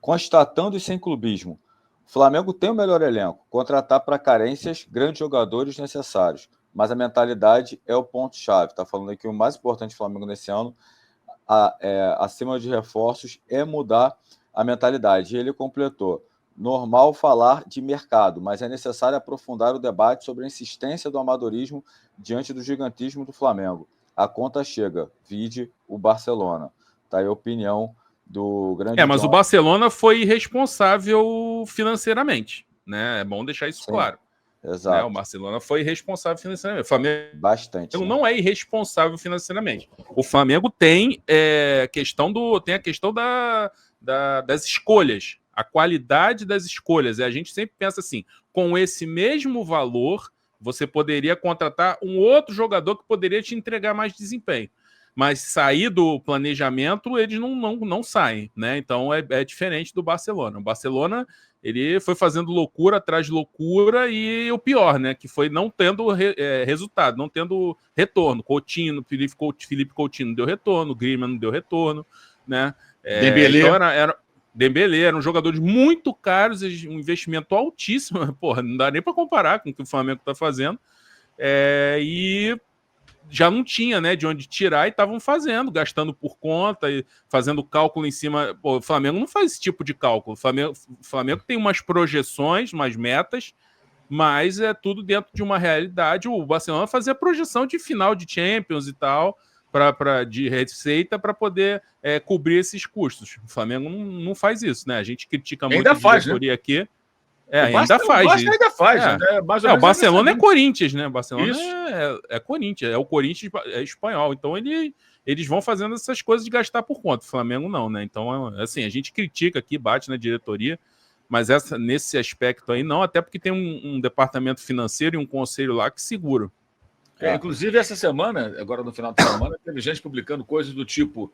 Constatando e sem clubismo, o Flamengo tem o melhor elenco, contratar para carências grandes jogadores necessários, mas a mentalidade é o ponto-chave. Está falando aqui o mais importante do Flamengo nesse ano, acima de reforços, é mudar a mentalidade. E ele completou: normal falar de mercado, mas é necessário aprofundar o debate sobre a insistência do amadorismo diante do gigantismo do Flamengo. A conta chega, vide o Barcelona. Está aí a opinião do grande mas John. O Barcelona foi irresponsável financeiramente, né? É bom deixar isso claro. Exato. Né? O Barcelona foi irresponsável financeiramente. O Flamengo bastante, não é irresponsável financeiramente. O Flamengo tem a questão das escolhas, a qualidade das escolhas. E a gente sempre pensa assim, com esse mesmo valor, você poderia contratar um outro jogador que poderia te entregar mais desempenho. Mas sair do planejamento, eles não saem, né? Então é diferente do Barcelona. O Barcelona, ele foi fazendo loucura atrás de loucura e o pior, né? Que foi não tendo resultado, não tendo retorno. Coutinho, Felipe Coutinho não deu retorno, Griezmann não deu retorno, né? Dembélé. Então Dembélé eram jogadores muito caros, um investimento altíssimo. Porra, não dá nem para comparar com o que o Flamengo está fazendo. E já não tinha, né, de onde tirar e estavam gastando por conta e fazendo cálculo em cima. Pô, o Flamengo não faz esse tipo de cálculo. O Flamengo tem umas projeções, umas metas, mas é tudo dentro de uma realidade. O Barcelona fazia projeção de final de Champions e tal, de receita para poder cobrir esses custos. O Flamengo não faz isso, né? A gente critica muito a diretoria, né? Aqui. Ainda faz. O Barcelona é Corinthians, né? O Barcelona é Corinthians, é o Corinthians espanhol. Então eles vão fazendo essas coisas de gastar por conta. O Flamengo não, né? Então, assim, a gente critica aqui, bate na diretoria, mas nesse aspecto aí não, até porque tem um departamento financeiro e um conselho lá que segura. Inclusive, essa semana, agora no final de semana, teve gente publicando coisas do tipo: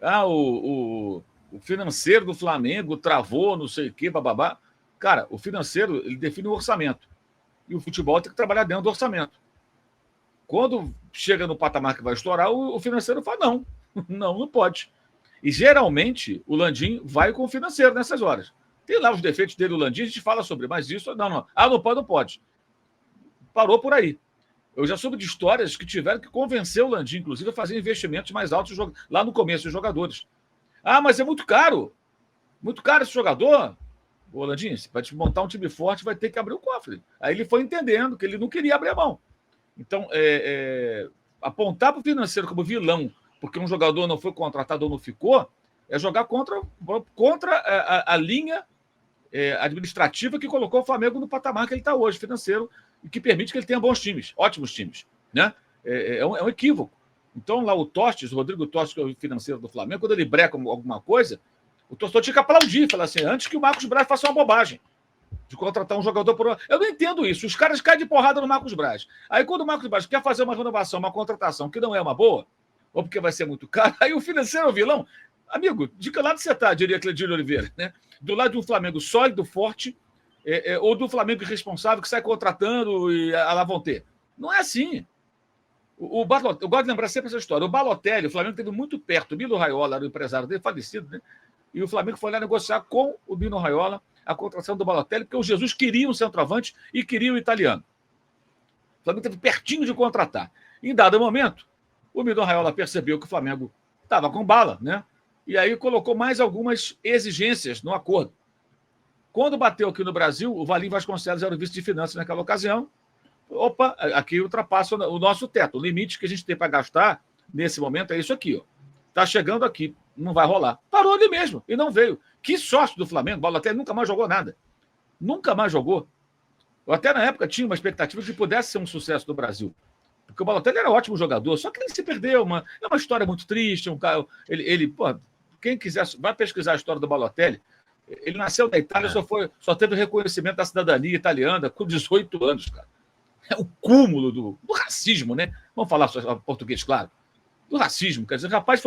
o financeiro do Flamengo travou, não sei o quê, bababá. Cara, o financeiro, ele define o orçamento. E o futebol tem que trabalhar dentro do orçamento. Quando chega no patamar que vai estourar, o financeiro fala: não pode. E, geralmente, o Landim vai com o financeiro nessas horas. Tem lá os defeitos dele, o Landim, a gente fala sobre, mas isso, não. Não pode. Parou por aí. Eu já soube de histórias que tiveram que convencer o Landim, inclusive, a fazer investimentos mais altos lá no começo dos jogadores. Mas é muito caro. Muito caro esse jogador. Ô, Landim, para te montar um time forte, vai ter que abrir o cofre. Aí ele foi entendendo que ele não queria abrir a mão. Então, apontar para o financeiro como vilão, porque um jogador não foi contratado ou não ficou, é jogar contra a linha administrativa que colocou o Flamengo no patamar que ele está hoje, financeiro, e que permite que ele tenha bons times, ótimos times. Né? É um equívoco. Então, lá o Rodrigo Tostes, que é o financeiro do Flamengo, quando ele breca alguma coisa, o torcedor tinha que aplaudir, falar assim, antes que o Marcos Braz faça uma bobagem de contratar um jogador por... Eu não entendo isso. Os caras caem de porrada no Marcos Braz. Aí, quando o Marcos Braz quer fazer uma renovação, uma contratação que não é uma boa, ou porque vai ser muito caro, aí o financeiro é o vilão. Amigo, de que lado você está, diria Cledinho Oliveira, né? Do lado de um Flamengo sólido, forte, ou do Flamengo irresponsável que sai contratando e lá vão ter. Não é assim. Eu gosto de lembrar sempre essa história. O Balotelli, o Flamengo teve muito perto. O Mino Raiola era o empresário dele, falecido, né? E o Flamengo foi lá negociar com o Mino Raiola a contratação do Balotelli, porque o Jesus queria um centroavante e queria um italiano. O Flamengo esteve pertinho de contratar. Em dado momento, o Mino Raiola percebeu que o Flamengo estava com bala, né? E aí colocou mais algumas exigências no acordo. Quando bateu aqui no Brasil, o Valim Vasconcelos era o vice de finanças naquela ocasião. Opa, aqui ultrapassa o nosso teto. O limite que a gente tem para gastar nesse momento é isso aqui, ó. Está chegando aqui, não vai rolar. Parou ali mesmo e não veio. Que sorte do Flamengo, o Balotelli nunca mais jogou nada. Nunca mais jogou. Eu até na época tinha uma expectativa de que pudesse ser um sucesso no Brasil. Porque o Balotelli era um ótimo jogador, só que ele se perdeu. É uma história muito triste. Quem quiser, vai pesquisar a história do Balotelli. Ele nasceu na Itália, só teve reconhecimento da cidadania italiana com 18 anos, cara. É o cúmulo do racismo, né? Vamos falar só português, claro. Do racismo. Quer dizer, o rapaz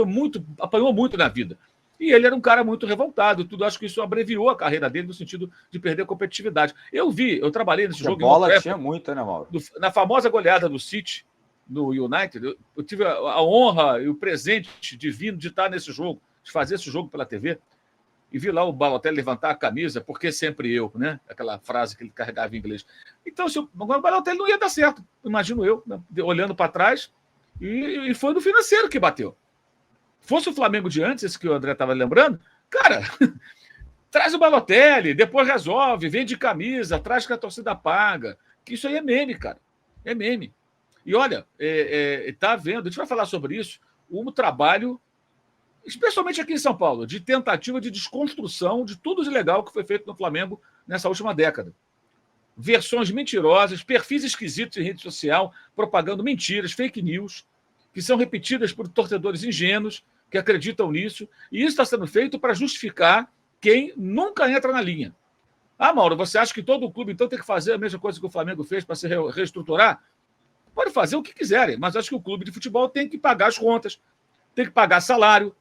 apanhou muito na vida. E ele era um cara muito revoltado. Tudo. Acho que isso abreviou a carreira dele no sentido de perder a competitividade. Eu trabalhei nesse jogo. A bola tinha muito, né, Mauro? Na famosa goleada do City, no United, eu tive a honra e o presente divino de estar nesse jogo, de fazer esse jogo pela TV. e vi lá o Balotelli levantar a camisa, porque sempre eu, né? Aquela frase que ele carregava em inglês. Então, se o Balotelli não ia dar certo, imagino eu, né? Olhando para trás, e foi no Financeiro que bateu. Fosse o Flamengo de antes, esse que o André estava lembrando, cara, traz o Balotelli, depois resolve, vende camisa, traz que a torcida paga. Que isso aí é meme, cara. É meme. E olha, tá vendo, a gente vai falar sobre isso, um trabalho, especialmente aqui em São Paulo, de tentativa de desconstrução de tudo de legal que foi feito no Flamengo nessa última década. Versões mentirosas, perfis esquisitos em rede social, propagando mentiras, fake news, que são repetidas por torcedores ingênuos que acreditam nisso, e isso está sendo feito para justificar quem nunca entra na linha. Ah, Mauro, você acha que todo clube então tem que fazer a mesma coisa que o Flamengo fez para se reestruturar? Pode fazer o que quiserem, mas acho que o clube de futebol tem que pagar as contas, tem que pagar salário,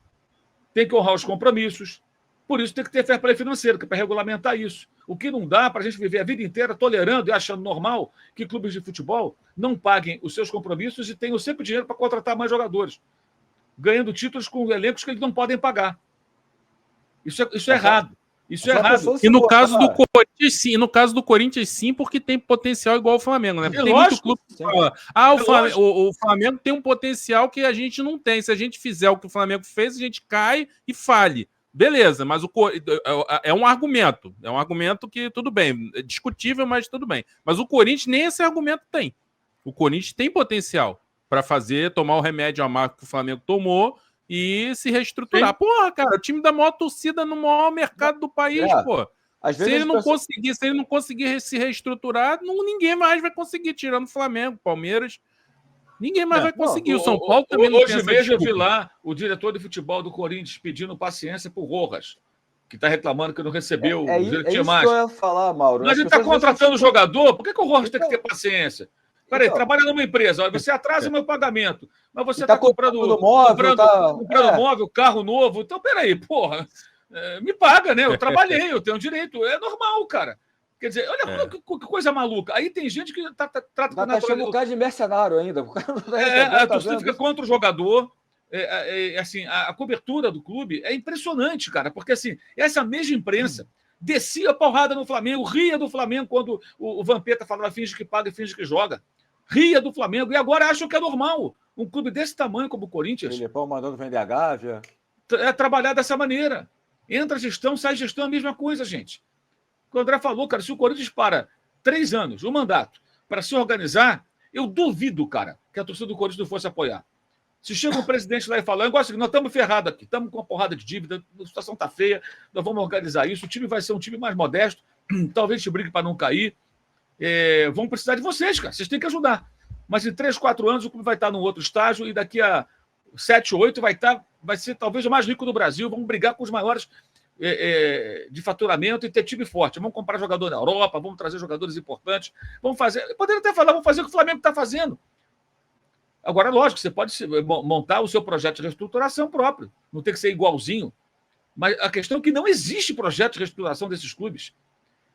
tem que honrar os compromissos. Por isso tem que ter fair play financeiro, que é para regulamentar isso. O que não dá para a gente viver a vida inteira tolerando e achando normal que clubes de futebol não paguem os seus compromissos e tenham sempre dinheiro para contratar mais jogadores, ganhando títulos com elencos que eles não podem pagar. Isso é errado. Isso é errado. E no caso do Corinthians, sim. E no caso do Corinthians, sim, porque tem potencial igual o Flamengo, né? Tem muito clube que fala, o Flamengo tem um potencial que a gente não tem. Se a gente fizer o que o Flamengo fez, a gente cai e fale. Beleza, mas é um argumento. É um argumento que, tudo bem, é discutível, mas tudo bem. Mas o Corinthians nem esse argumento tem. O Corinthians tem potencial para tomar o remédio amargo que o Flamengo tomou e se reestruturar. Sim. Porra, cara, o time da maior torcida no maior mercado do país, pô. Se ele não conseguir se reestruturar, ninguém mais vai conseguir, tirando o Flamengo, Palmeiras. Ninguém mais vai conseguir. O São Paulo também não tem essa desculpa. Hoje mesmo eu vi lá o diretor de futebol do Corinthians pedindo paciência por Rojas, que está reclamando que não recebeu o direito de imagem. Isso que eu ia falar, Mauro. Mas ele está contratando o jogador, por que o Rojas tem que ter paciência? Peraí, trabalha numa empresa, olha, você atrasa o meu pagamento, mas você está comprando móvel, carro novo. Então, peraí, porra, me paga, né? Eu trabalhei, eu tenho direito. É normal, cara. Quer dizer, olha que coisa maluca. Aí tem gente que trata com naturalidade. O cara de mercenário ainda. A torcida fica contra o jogador. Assim, a cobertura do clube é impressionante, cara, porque assim, essa mesma imprensa descia a porrada no Flamengo, ria do Flamengo quando o Vampeta falava finge que paga e finge que joga. Ria do Flamengo. E agora acham que é normal. Um clube desse tamanho como o Corinthians. O Filipão mandando vender a Gávea. Trabalhar dessa maneira. Entra gestão, sai gestão, é a mesma coisa, gente. O André falou, cara, se o Corinthians para 3 anos, um mandato, para se organizar, eu duvido, cara, que a torcida do Corinthians não fosse apoiar. Se chega um presidente lá e fala, nós estamos ferrados aqui, estamos com uma porrada de dívida, a situação está feia, nós vamos organizar isso, o time vai ser um time mais modesto, talvez te brigue para não cair, vão precisar de vocês, cara, vocês têm que ajudar. Mas em 3, 4 anos o clube vai estar num outro estágio e daqui a 7, 8 vai ser talvez o mais rico do Brasil, vamos brigar com os maiores de faturamento e ter time forte. Vamos comprar jogador na Europa, vamos trazer jogadores importantes, vamos fazer. Poderia até falar, vamos fazer o que o Flamengo está fazendo. Agora, lógico, você pode montar o seu projeto de reestruturação próprio, não tem que ser igualzinho. Mas a questão é que não existe projeto de reestruturação desses clubes.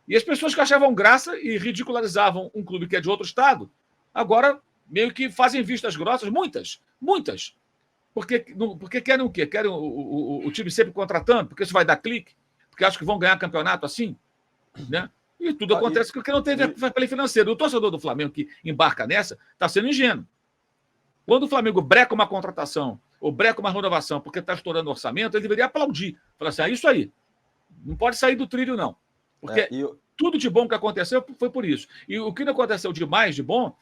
E as pessoas que achavam graça e ridicularizavam um clube que é de outro estado, agora meio que fazem vistas grossas, muitas. Porque querem o quê? Querem o time sempre contratando? Porque isso vai dar clique? Porque acham que vão ganhar campeonato assim? Né? E tudo acontece porque não tem fair play financeiro. O torcedor do Flamengo que embarca nessa está sendo ingênuo. Quando o Flamengo breca uma contratação ou breca uma renovação porque está estourando o orçamento, ele deveria aplaudir. Falar assim, isso aí. Não pode sair do trilho, não. Porque tudo de bom que aconteceu foi por isso. E o que não aconteceu demais de bom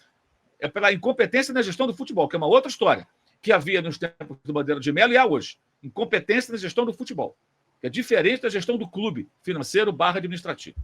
é pela incompetência na gestão do futebol, que é uma outra história, que havia nos tempos do Bandeira de Melo e há hoje. Incompetência na gestão do futebol, que é diferente da gestão do clube financeiro / administrativo.